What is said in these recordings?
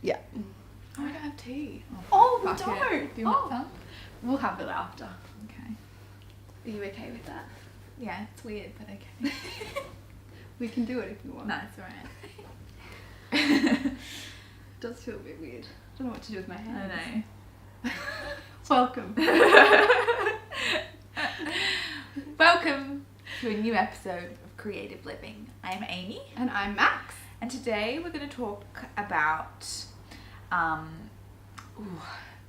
Yeah. Oh, we don't have tea. Oh, we Fuck it. don't. Do you want some? We'll have it after. Okay. Are you okay with that? Yeah, it's weird, but okay. We can do it if you want. No, it's alright. It does feel a bit weird. I don't know what to do with my hands. I know. Welcome. Welcome to a new episode of Creative Living. I'm Amie. And I'm Max. And today we're going to talk about, it's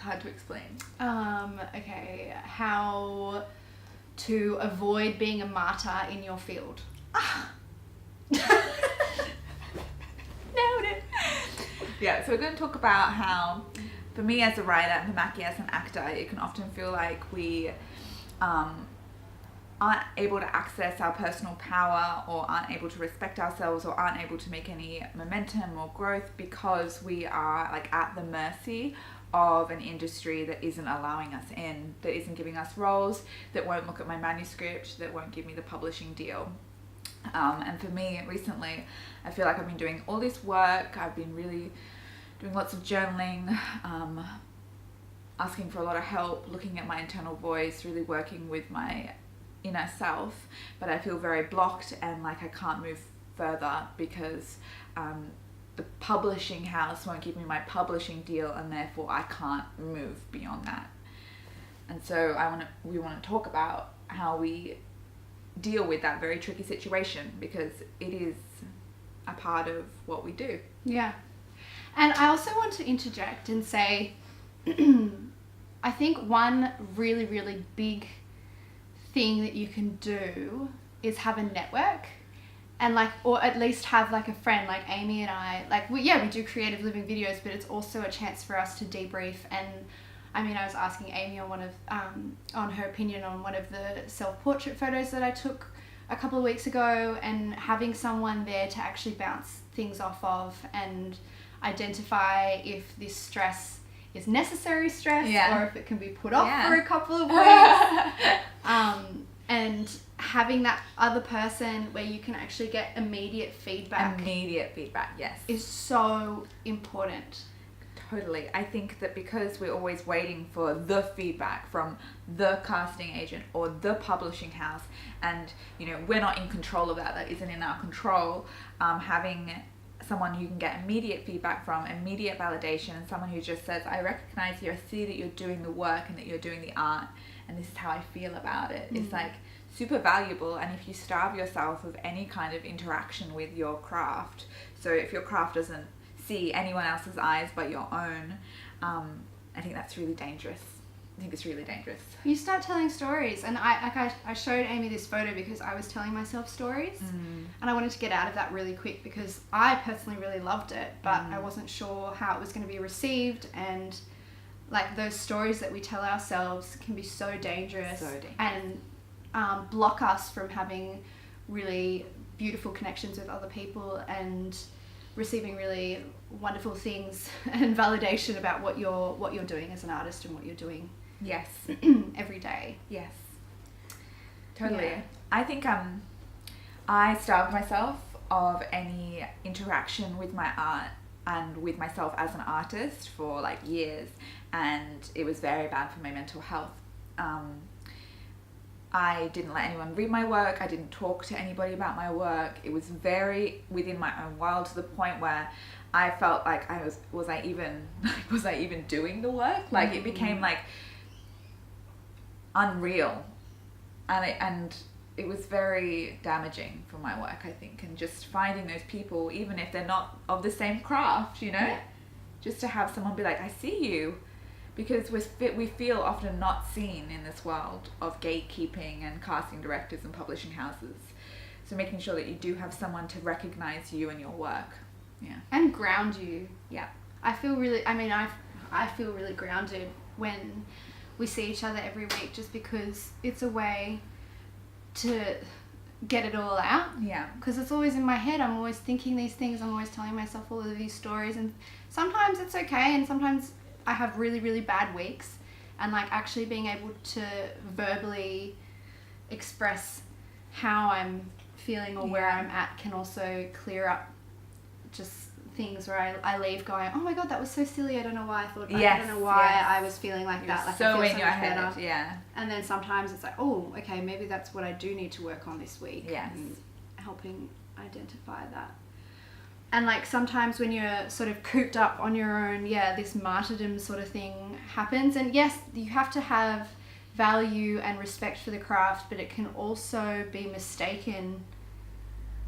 hard to explain. Okay, how to avoid being a martyr in your field. Nailed it. Yeah, so we're going to talk about how, for me as a writer and for Mackie as an actor, it can often feel like we aren't able to access our personal power, or aren't able to respect ourselves, or aren't able to make any momentum or growth because we are like at the mercy of an industry that isn't allowing us in, that isn't giving us roles, that won't look at my manuscript, that won't give me the publishing deal. And for me recently, I feel like I've been doing all this work. I've been really doing lots of journaling, asking for a lot of help, looking at my internal voice, really working with my inner self, but I feel very blocked and like I can't move further because the publishing house won't give me my publishing deal, and therefore I can't move beyond that. And so we want to talk about how we deal with that very tricky situation, because it is a part of what we do. Yeah. And I also want to interject and say, I think one really, really big thing that you can do is have a network, and like, or at least have like a friend like Amie and I, like we do creative living videos, but it's also a chance for us to debrief. And I mean, I was asking Amie on on her opinion on one of the self-portrait photos that I took a couple of weeks ago, and having someone there to actually bounce things off of and identify if this stress is necessary stress, or if it can be put off for a couple of weeks. And having that other person where you can actually get immediate feedback. Yes. Is so important. Totally. I think that because we're always waiting for the feedback from the casting agent or the publishing house, and we're not in control of that isn't in our control, having someone who can get immediate feedback from, immediate validation, and someone who just says, I recognize you, I see that you're doing the work and that you're doing the art, and this is how I feel about it. It's like super valuable. And if you starve yourself of any kind of interaction with your craft, so if your craft doesn't see anyone else's eyes but your own, I think that's really dangerous. I think it's really dangerous. You start telling stories, and I showed Amie this photo because I was telling myself stories, and I wanted to get out of that really quick because I personally really loved it, but I wasn't sure how it was going to be received. And like, those stories that we tell ourselves can be so dangerous, and block us from having really beautiful connections with other people and receiving really wonderful things and validation about what you're doing as an artist and what you're doing. Yes. Every day. Yes. Totally. Yeah. I think I starved myself of any interaction with my art and with myself as an artist for like years, and it was very bad for my mental health. I didn't let anyone read my work. I didn't talk to anybody about my work. It was very within my own world, to the point where I felt like was I even doing the work? Like, it became like unreal, and it was very damaging for my work, I think. And just finding those people, even if they're not of the same craft, just to have someone be like, I see you. Because we feel often not seen in this world of gatekeeping and casting directors and publishing houses. So making sure that you do have someone to recognize you and your work. Yeah. And ground you. Yeah. I feel really grounded when we see each other every week, just because it's a way to get it all out. Yeah. Because it's always in my head. I'm always thinking these things. I'm always telling myself all of these stories, and sometimes it's okay, and sometimes I have really, really bad weeks, and like actually being able to verbally express how I'm feeling or where I'm at can also clear up just things where I leave going, oh my God, that was so silly. I don't know why I thought that. Yes, I don't know why yes. I was feeling like that. Like, so I feel in so your much head, better. yeah. And then sometimes it's like, oh, okay, maybe that's what I do need to work on this week. Yes. And helping identify that. And like sometimes when you're sort of cooped up on your own, this martyrdom sort of thing happens. And yes, you have to have value and respect for the craft, but it can also be mistaken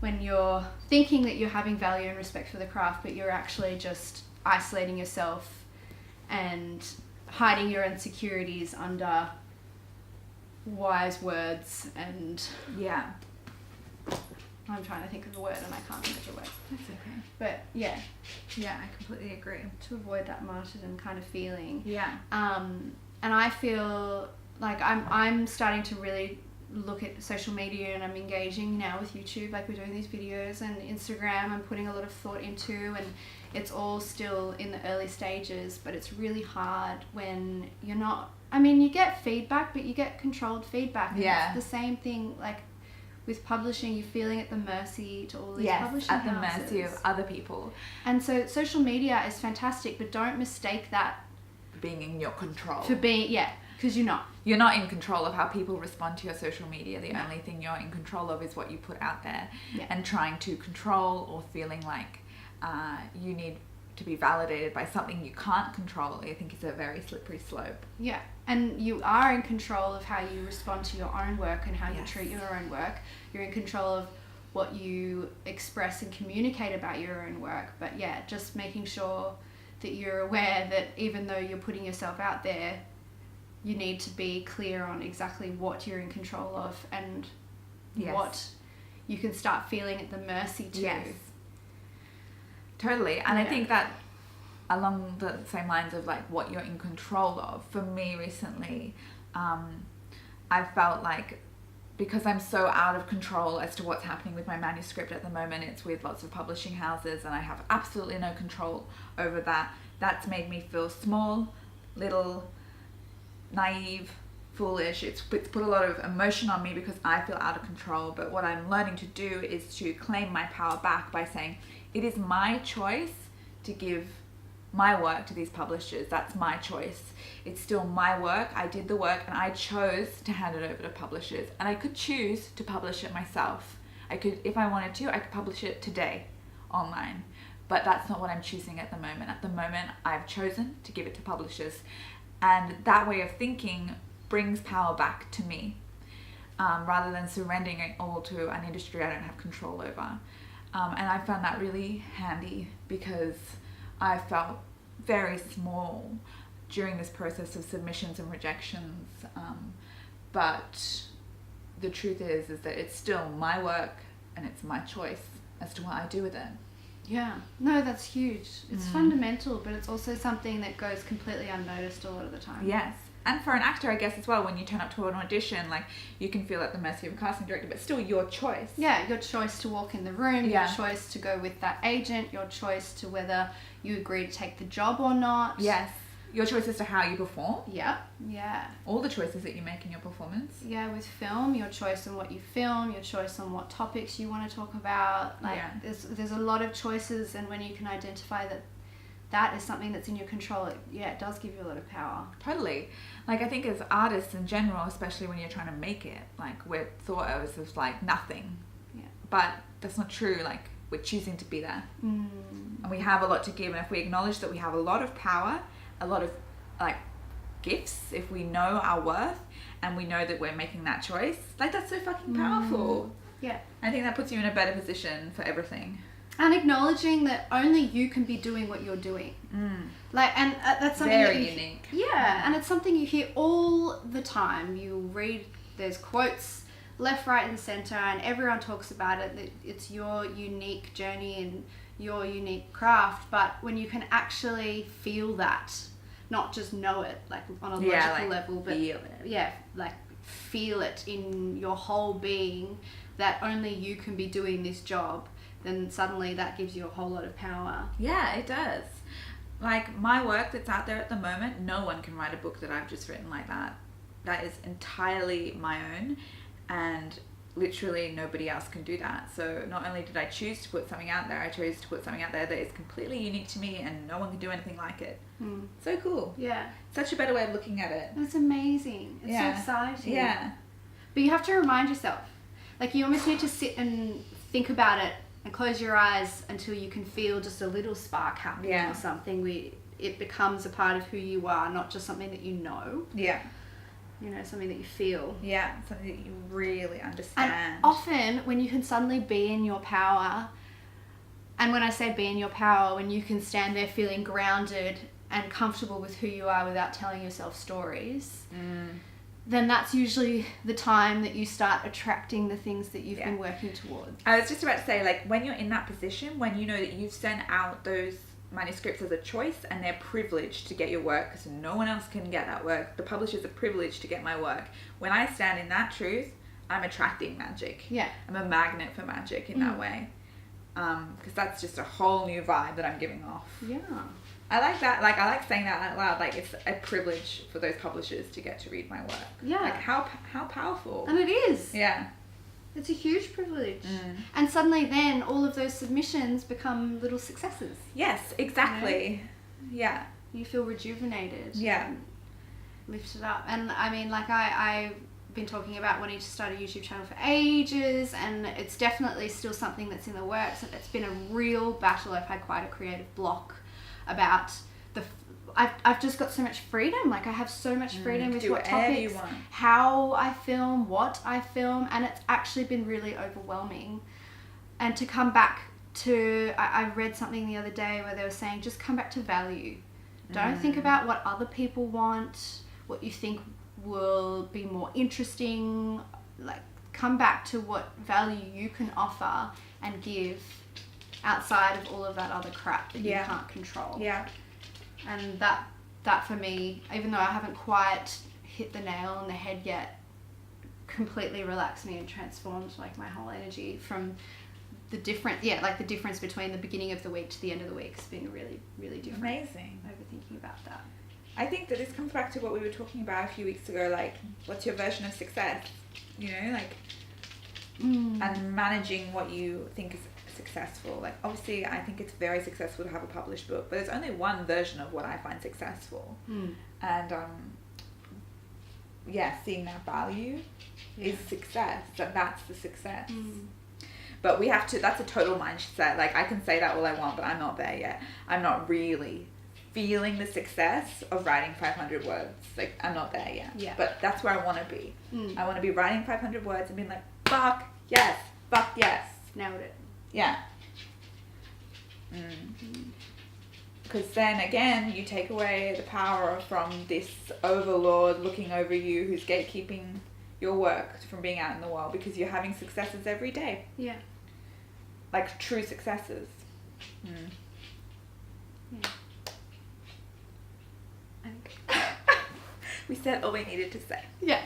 when you're thinking that you're having value and respect for the craft, but you're actually just isolating yourself and hiding your insecurities under wise words. And I'm trying to think of a word and I can't think of a word. That's okay. But yeah, I completely agree. to avoid that martyrdom kind of feeling. Yeah. And I feel like I'm starting to really look at social media, and I'm engaging now with YouTube. Like, we're doing these videos, and Instagram I'm putting a lot of thought into, and it's all still in the early stages, but it's really hard when you're not, I mean, you get feedback, but you get controlled feedback. And it's the same thing, like with publishing, you're feeling at the mercy to all these publishing houses. At the mercy of other people. And so social media is fantastic, but don't mistake that For being in your control. for being, because you're not. You're not in control of how people respond to your social media. The only thing you're in control of is what you put out there. And trying to control, or feeling like you need to be validated by something you can't control, I think is a very slippery slope. Yeah, and you are in control of how you respond to your own work and how you treat your own work. You're in control of what you express and communicate about your own work. But just making sure that you're aware that even though you're putting yourself out there, you need to be clear on exactly what you're in control of and what you can start feeling at the mercy to. Yes. Totally. And I think that along the same lines of like what you're in control of, for me recently, I felt like, because I'm so out of control as to what's happening with my manuscript at the moment, it's with lots of publishing houses and I have absolutely no control over that. That's made me feel small, little, naive, foolish. It's put a lot of emotion on me because I feel out of control. But what I'm learning to do is to claim my power back by saying, it is my choice to give my work to these publishers. That's my choice. It's still my work. I did the work and I chose to hand it over to publishers. And I could choose to publish it myself. I could, if I wanted to, I could publish it today online. But that's not what I'm choosing at the moment. At the moment, I've chosen to give it to publishers. And that way of thinking brings power back to me, rather than surrendering it all to an industry I don't have control over. And I found that really handy because I felt very small during this process of submissions and rejections. But the truth is that it's still my work and it's my choice as to what I do with it. Yeah, no, that's huge. It's fundamental, but it's also something that goes completely unnoticed a lot of the time. Yes. And for an actor, I guess, as well, when you turn up to an audition, like, you can feel at the mercy of a casting director, but still your choice. Yeah, your choice to walk in the room, your choice to go with that agent, your choice to whether you agree to take the job or not. Yes. Your choice as to how you perform. Yeah, yeah. All the choices that you make in your performance. Yeah, with film, your choice on what you film, your choice on what topics you want to talk about. Like, there's a lot of choices, and when you can identify that is something that's in your control, it does give you a lot of power. Totally. Like, I think as artists in general, especially when you're trying to make it, like, we're thought of as like nothing. Yeah. But that's not true. Like, we're choosing to be there. And we have a lot to give, and if we acknowledge that we have a lot of power, a lot of like gifts, if we know our worth and we know that we're making that choice, like, that's so fucking powerful. Yeah. I think that puts you in a better position for everything. And acknowledging that only you can be doing what you're doing. Like, and that's something very unique. Yeah, and it's something you hear all the time. You read, there's quotes left, right, and center, and everyone talks about it, that it's your unique journey and your unique craft. But when you can actually feel that, not just know it, like on a logical level, but feel it. Yeah, like feel it in your whole being, that only you can be doing this job, then suddenly that gives you a whole lot of power. Yeah, it does. Like, my work that's out there at the moment, no one can write a book that I've just written like that. That is entirely my own, and literally nobody else can do that. So not only did I choose to put something out there, I chose to put something out there that is completely unique to me and no one can do anything like it. So cool. Yeah. Such a better way of looking at it. That's amazing. It's so exciting. Yeah. But you have to remind yourself. Like, you almost need to sit and think about it and close your eyes until you can feel just a little spark happening or something. It becomes a part of who you are, not just something that you know. Yeah. You know, something that you feel. Yeah, something that you really understand. And often when you can suddenly be in your power, and when I say be in your power, when you can stand there feeling grounded and comfortable with who you are without telling yourself stories, then that's usually the time that you start attracting the things that you've been working towards. I was just about to say, like, when you're in that position, when you know that you've sent out those manuscripts as a choice and they're privileged to get your work because no one else can get that work. The publishers are privileged to get my work. When I stand in that truth, I'm attracting magic. Yeah. I'm a magnet for magic in that way. Because that's just a whole new vibe that I'm giving off. Yeah. I like that. Like, I like saying that out loud. Like, it's a privilege for those publishers to get to read my work. Yeah. Like, how powerful. And it is. Yeah. It's a huge privilege. And suddenly then all of those submissions become little successes. Yes, exactly. Yeah. You feel rejuvenated. Yeah. And lifted up. And I mean, like, I've been talking about wanting to start a YouTube channel for ages, and it's definitely still something that's in the works. And it's been a real battle. I've had quite a creative block about I've just got so much freedom. Like, I have so much freedom with what topics, how I film, what I film, and it's actually been really overwhelming. And to come back to, I read something the other day where they were saying, just come back to value. Don't think about what other people want, what you think will be more interesting. Like, come back to what value you can offer and give outside of all of that other crap that you can't control. Yeah. And that for me, even though I haven't quite hit the nail on the head yet, completely relaxed me and transformed, like, my whole energy from the difference between the beginning of the week to the end of the week has been really, really different. Amazing. Overthinking about that. I think that this comes back to what we were talking about a few weeks ago, like, what's your version of success? You know, like, and managing what you think is successful. Like, obviously I think it's very successful to have a published book, but there's only one version of what I find successful. And seeing that value is success. That's the success. But we have to, that's a total mindset. Like, I can say that all I want, but I'm not there yet. I'm not really feeling the success of writing 500 words. Like, I'm not there yet. Yeah. But that's where I want to be. I want to be writing 500 words and being like, fuck yes. Nailed it. Yeah. Because then again, you take away the power from this overlord looking over you who's gatekeeping your work from being out in the world, because you're having successes every day. Yeah. Like, true successes. Yeah. We said all we needed to say. Yeah.